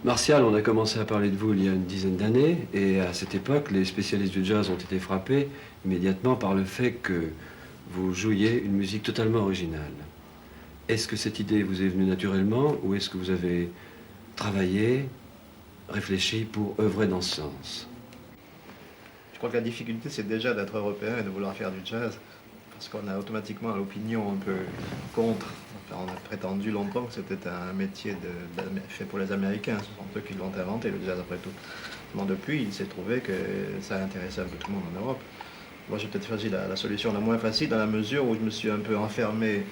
Martial, on a commencé à parler de vous il y a une dizaine d'années, et à cette époque, les spécialistes du jazz ont été frappés immédiatement par le fait que vous jouiez une musique totalement originale. Est-ce que cette idée vous est venue naturellement, ou est-ce que vous avez travaillé, réfléchi pour œuvrer dans ce sens? Je crois que la difficulté, c'est déjà d'être européen et de vouloir faire du jazz, parce qu'on a automatiquement l'opinion un peu contre. Enfin, on a prétendu longtemps que c'était un métier fait pour les Américains, ce sont eux qui l'ont inventé, le jazz après tout. Bon, depuis, il s'est trouvé que ça intéressait un peu tout le monde en Europe. Moi, j'ai peut-être choisi la solution la moins facile, dans la mesure où je me suis un peu enfermé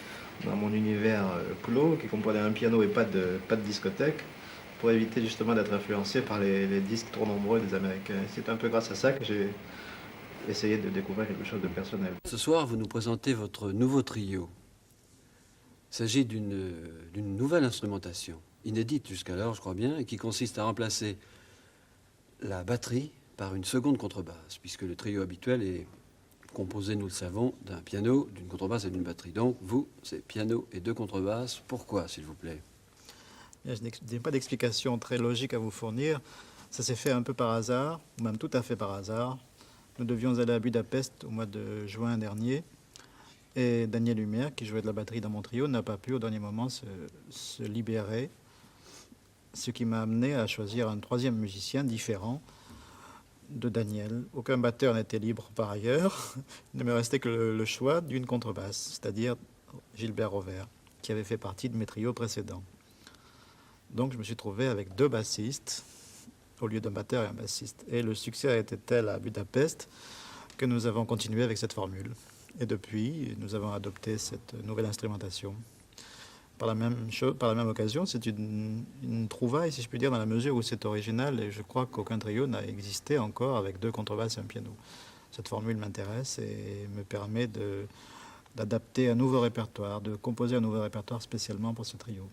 dans mon univers clos, qui comprenait un piano et pas de discothèque, pour éviter justement d'être influencé par les disques trop nombreux des Américains. C'est un peu grâce à ça que j'ai essayé de découvrir quelque chose de personnel. Ce soir, vous nous présentez votre nouveau trio. Il s'agit d'une nouvelle instrumentation, inédite jusqu'alors, je crois bien, et qui consiste à remplacer la batterie par une seconde contrebasse, puisque le trio habituel est composé, nous le savons, d'un piano, d'une contrebasse et d'une batterie. Donc, vous, c'est piano et deux contrebasses. Pourquoi, s'il vous plaît? Je n'ai pas d'explication très logique à vous fournir. Ça s'est fait un peu par hasard, ou même tout à fait par hasard. Nous devions aller à Budapest au mois de juin dernier. Et Daniel Humer, qui jouait de la batterie dans mon trio, n'a pas pu au dernier moment se libérer. Ce qui m'a amené à choisir un troisième musicien différent de Daniel. Aucun batteur n'était libre par ailleurs. Il ne me restait que le choix d'une contrebasse, c'est-à-dire Gilbert Rovert, qui avait fait partie de mes trios précédents. Donc je me suis trouvé avec deux bassistes au lieu d'un batteur et un bassiste. Et le succès a été tel à Budapest que nous avons continué avec cette formule. Et depuis, nous avons adopté cette nouvelle instrumentation. Par la même occasion, c'est une trouvaille, si je puis dire, dans la mesure où c'est original, et je crois qu'aucun trio n'a existé encore avec deux contrebasses et un piano. Cette formule m'intéresse et me permet d'adapter un nouveau répertoire, de composer un nouveau répertoire spécialement pour ce trio.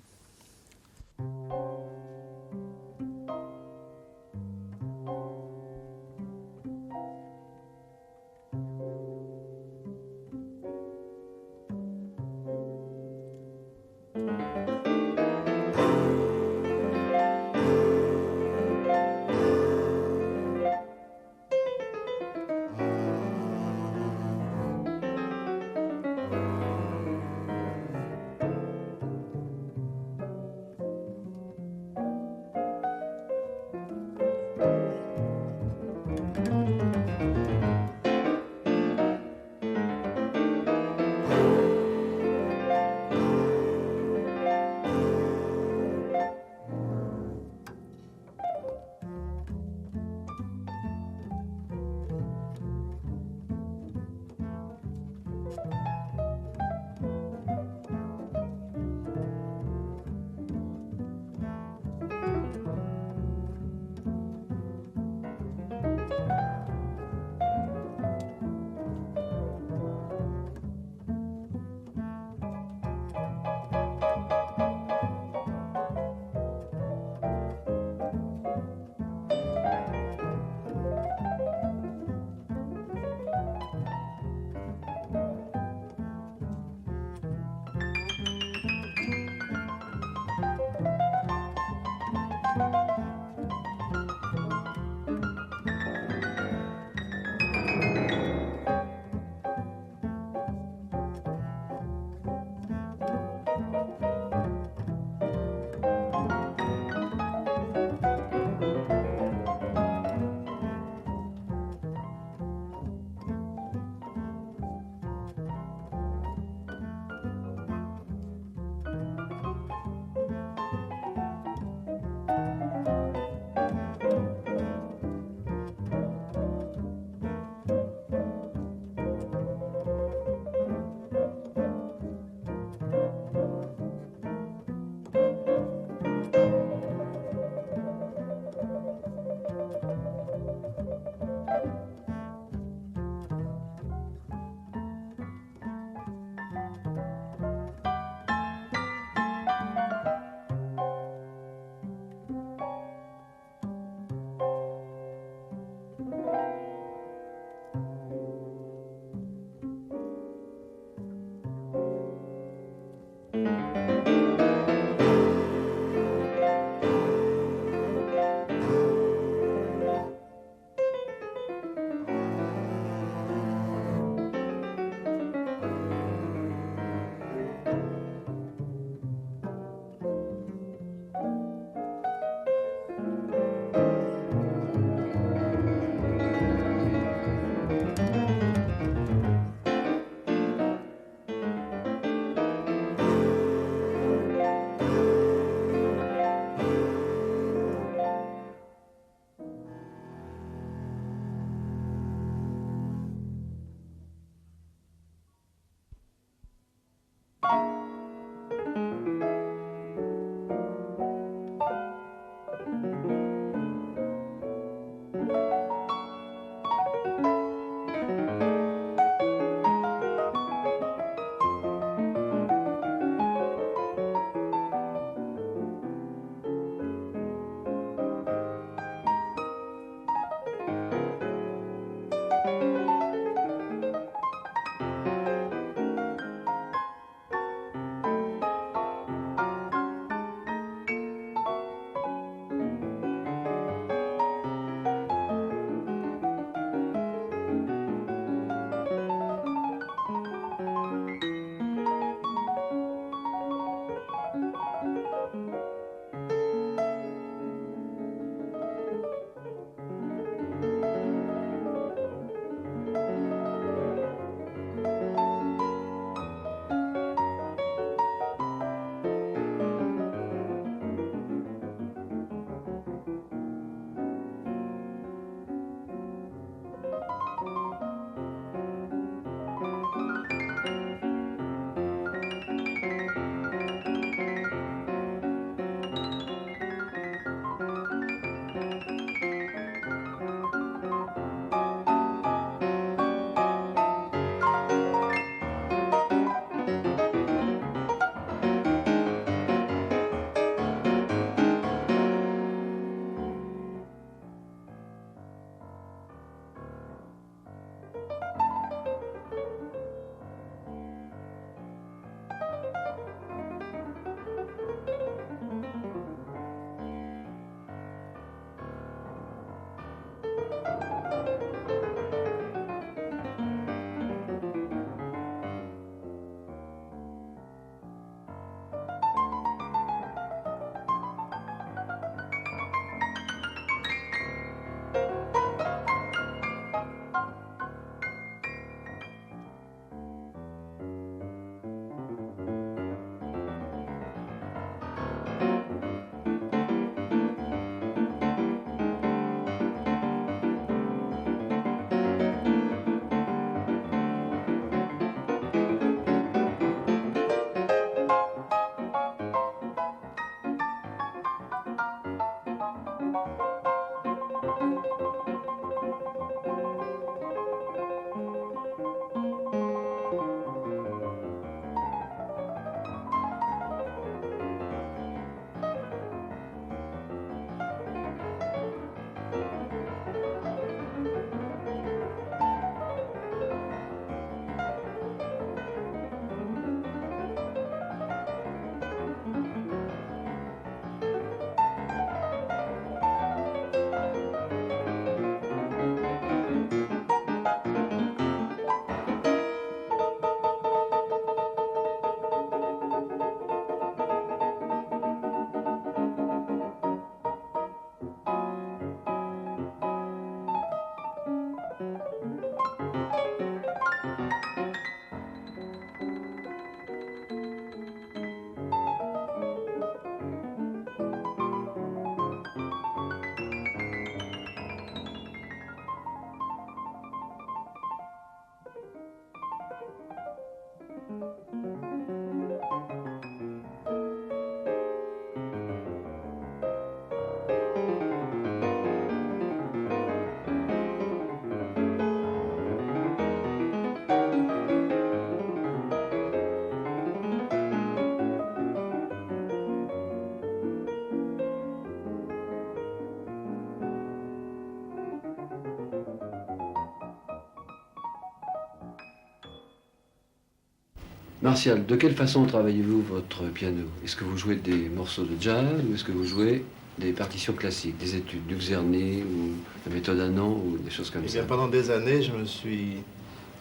Martial, de quelle façon travaillez-vous votre piano? Est-ce que vous jouez des morceaux de jazz ou est-ce que vous jouez des partitions classiques, des études du Czerny ou la méthode Anand ou des choses comme Eh ça? bien, pendant des années, je me suis,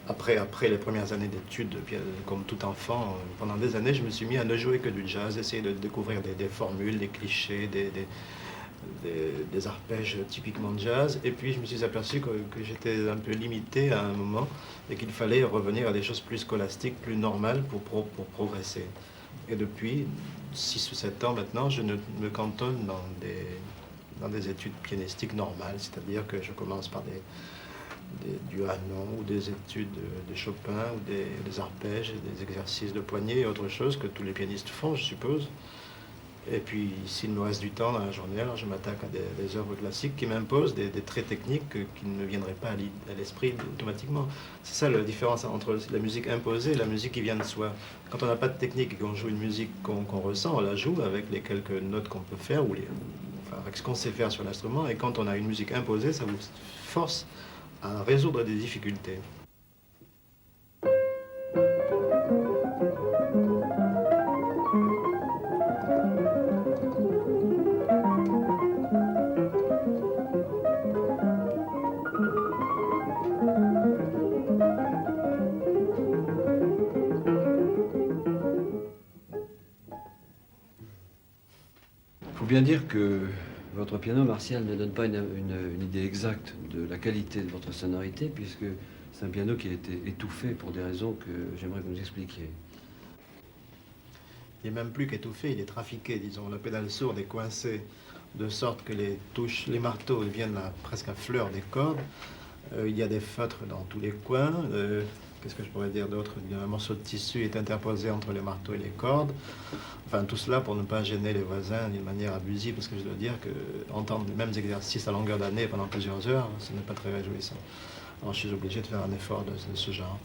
après les premières années d'études, comme tout enfant, pendant des années, je me suis mis à ne jouer que du jazz, essayer de découvrir des formules, des clichés, des arpèges typiquement jazz. Et puis, je me suis aperçu que j'étais un peu limité à un moment et qu'il fallait revenir à des choses plus scolastiques, plus normales pour progresser. Et depuis 6 ou 7 ans maintenant, je ne me cantonne dans des études pianistiques normales, c'est-à-dire que je commence par du Hanon ou des études de Chopin ou des arpèges, des exercices de poignet et autre chose que tous les pianistes font, je suppose. Et puis, s'il me reste du temps dans la journée, alors je m'attaque à des œuvres classiques qui m'imposent des traits techniques qui ne me viendraient pas à l'esprit automatiquement. C'est ça la différence entre la musique imposée et la musique qui vient de soi. Quand on n'a pas de technique et qu'on joue une musique qu'on ressent, on la joue avec les quelques notes qu'on peut faire enfin, avec ce qu'on sait faire sur l'instrument. Et quand on a une musique imposée, ça vous force à résoudre des difficultés. Il faut bien dire que votre piano, Martial, ne donne pas une idée exacte de la qualité de votre sonorité, puisque c'est un piano qui a été étouffé pour des raisons que j'aimerais que vous nous expliquiez. Il n'est même plus qu'étouffé, il est trafiqué, disons. La pédale sourde est coincée de sorte que les touches, les marteaux viennent presque à fleur des cordes. Il y a des feutres dans tous les coins. Qu'est-ce que je pourrais dire d'autre? Un morceau de tissu est interposé entre les marteaux et les cordes. Enfin, tout cela pour ne pas gêner les voisins d'une manière abusive, parce que je dois dire que entendre les mêmes exercices à longueur d'année pendant plusieurs heures, ce n'est pas très réjouissant. Alors je suis obligé de faire un effort de ce genre.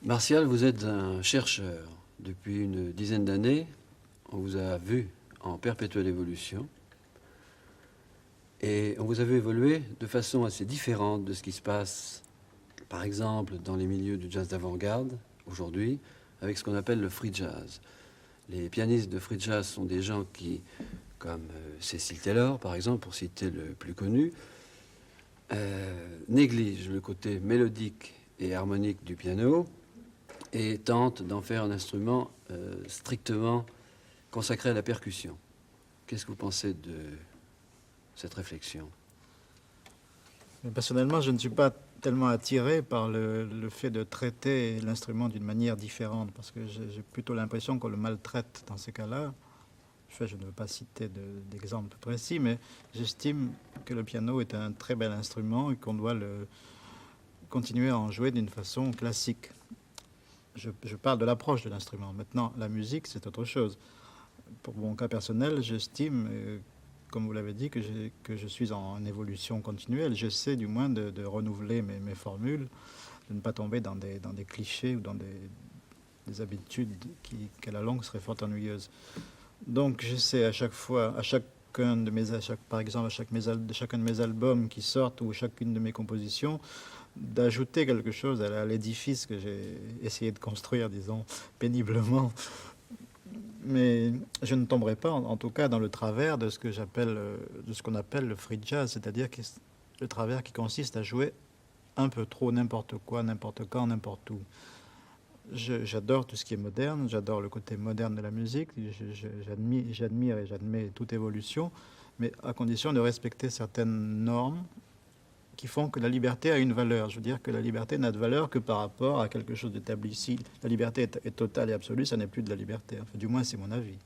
Martial, vous êtes un chercheur. Depuis une dizaine d'années, on vous a vu en perpétuelle évolution. Et on vous a vu évoluer de façon assez différente de ce qui se passe, par exemple, dans les milieux du jazz d'avant-garde, aujourd'hui, avec ce qu'on appelle le free jazz. Les pianistes de free jazz sont des gens qui, comme Cecil Taylor, par exemple, pour citer le plus connu, négligent le côté mélodique et harmonique du piano et tentent d'en faire un instrument strictement consacré à la percussion. Qu'est-ce que vous pensez de cette réflexion? Mais personnellement, je ne suis pas tellement attiré par le fait de traiter l'instrument d'une manière différente, parce que j'ai plutôt l'impression qu'on le maltraite dans ces cas-là. Enfin, je ne veux pas citer d'exemple précis, mais j'estime que le piano est un très bel instrument et qu'on doit continuer à en jouer d'une façon classique. Je parle de l'approche de l'instrument. Maintenant, la musique, c'est autre chose. Pour mon cas personnel, j'estime, comme vous l'avez dit, que je suis en évolution continuelle. J'essaie du moins de renouveler mes formules, de ne pas tomber dans des clichés ou dans des habitudes qui, à la longue, seraient fort ennuyeuses. Donc j'essaie à chaque fois, par exemple à chacun de mes albums qui sortent ou chacune de mes compositions, d'ajouter quelque chose à l'édifice que j'ai essayé de construire, disons, péniblement. Mais je ne tomberai pas, en tout cas, dans le travers de ce qu'on appelle le free jazz, c'est-à-dire le travers qui consiste à jouer un peu trop n'importe quoi, n'importe quand, n'importe où. J'adore tout ce qui est moderne, j'adore le côté moderne de la musique, j'admire et j'admets toute évolution, mais à condition de respecter certaines normes qui font que la liberté a une valeur. Je veux dire que la liberté n'a de valeur que par rapport à quelque chose d'établi. Si la liberté est totale et absolue, ça n'est plus de la liberté. Enfin, du moins, c'est mon avis.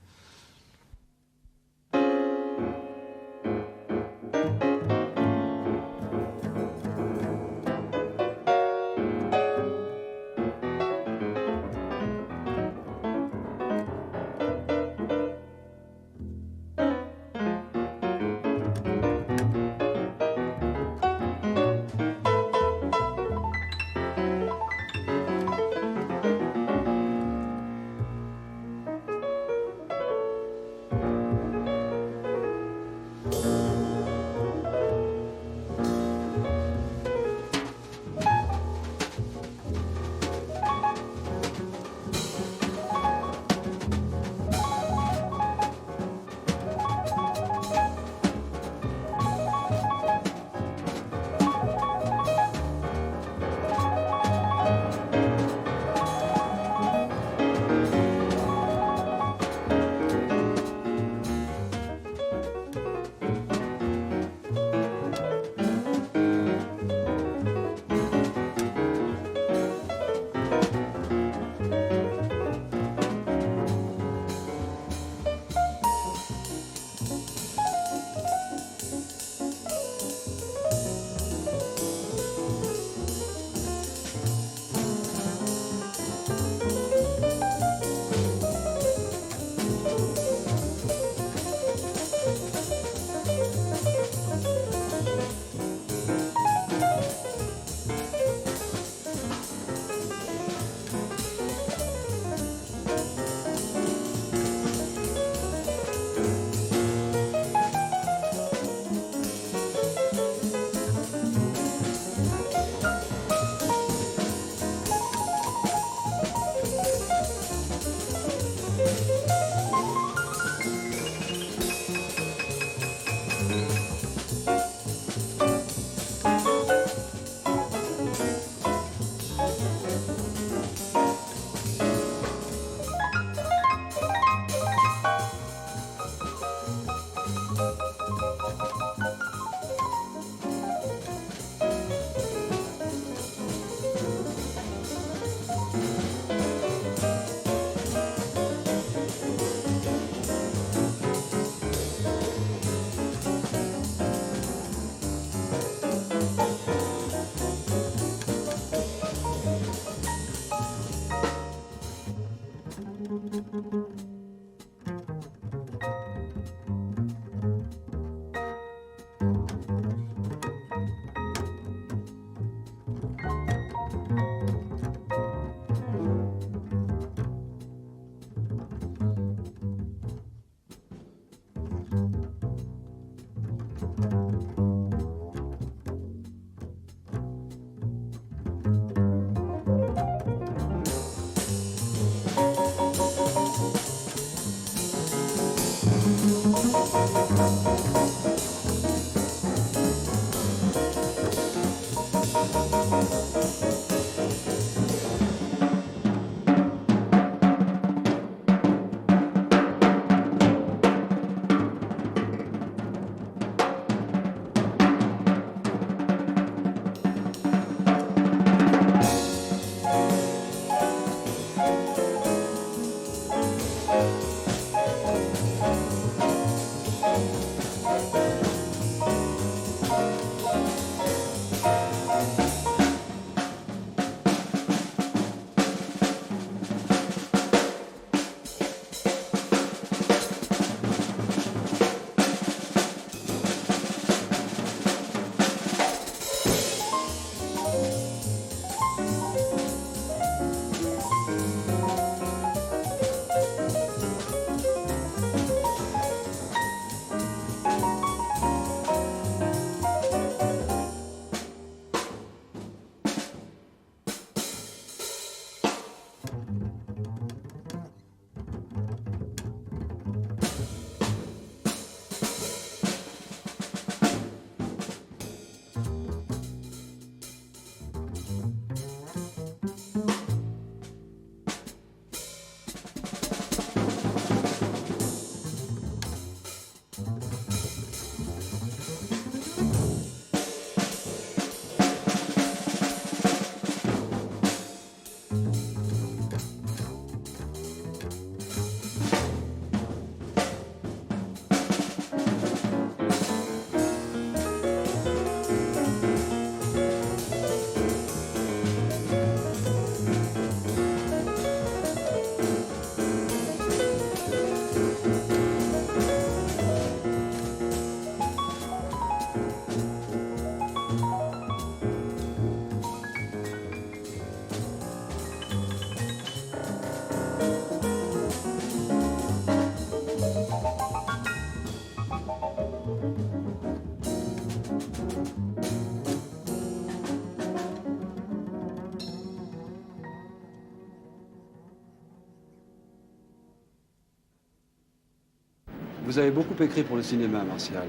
Vous avez beaucoup écrit pour le cinéma, Martial.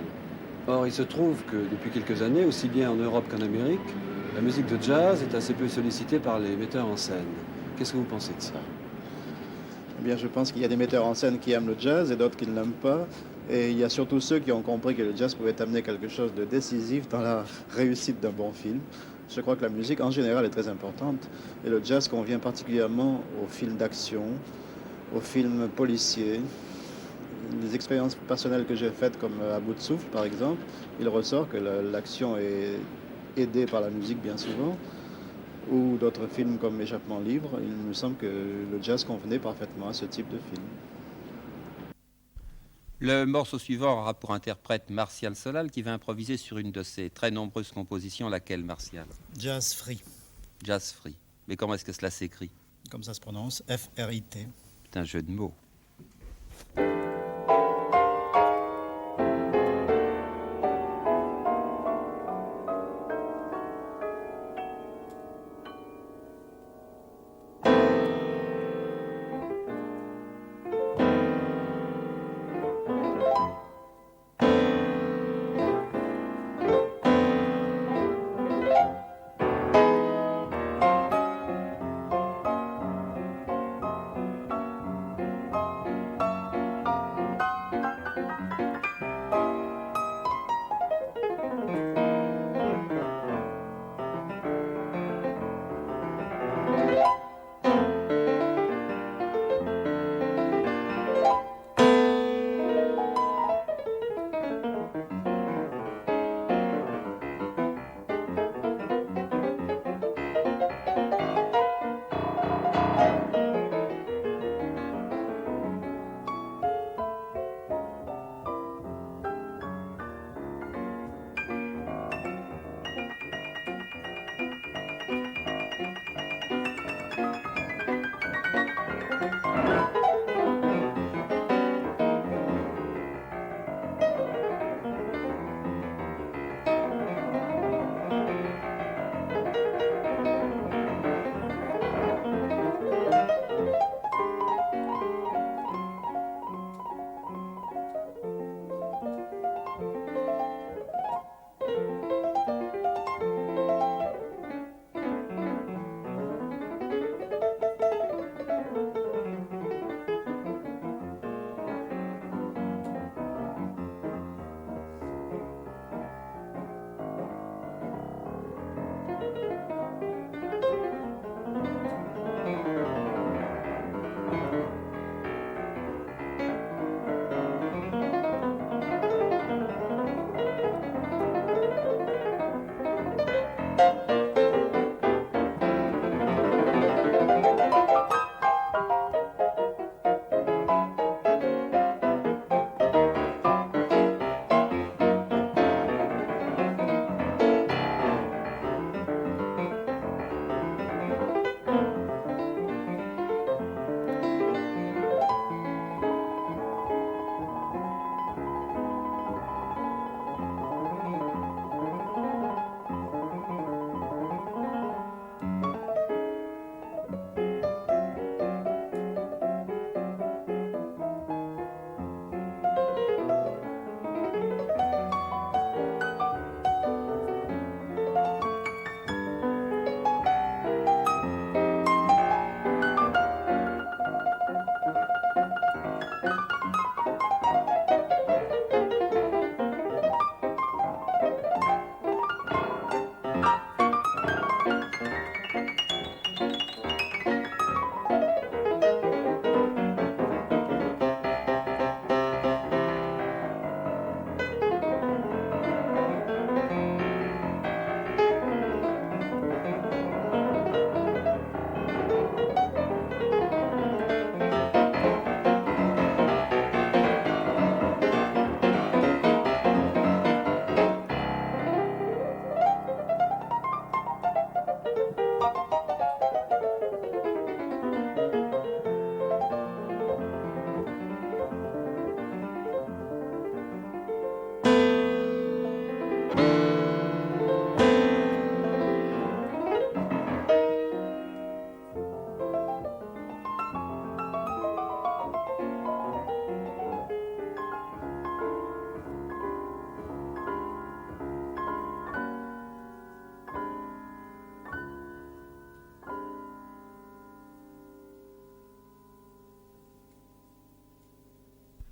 Or, il se trouve que depuis quelques années, aussi bien en Europe qu'en Amérique, la musique de jazz est assez peu sollicitée par les metteurs en scène. Qu'est-ce que vous pensez de ça? Eh bien, je pense qu'il y a des metteurs en scène qui aiment le jazz et d'autres qui ne l'aiment pas. Et il y a surtout ceux qui ont compris que le jazz pouvait amener quelque chose de décisif dans la réussite d'un bon film. Je crois que la musique, en général, est très importante. Et le jazz convient particulièrement aux films d'action, aux films policiers. Les expériences personnelles que j'ai faites, comme À bout de souffle, par exemple, il ressort que l'action est aidée par la musique bien souvent. Ou d'autres films comme Échappement libre, il me semble que le jazz convenait parfaitement à ce type de film. Le morceau suivant aura pour interprète Martial Solal qui va improviser sur une de ses très nombreuses compositions, laquelle, Martial? Jazz Free, Jazz Free. Mais comment est-ce que cela s'écrit? comme ça se prononce, F-R-I-T. C'est un jeu de mots.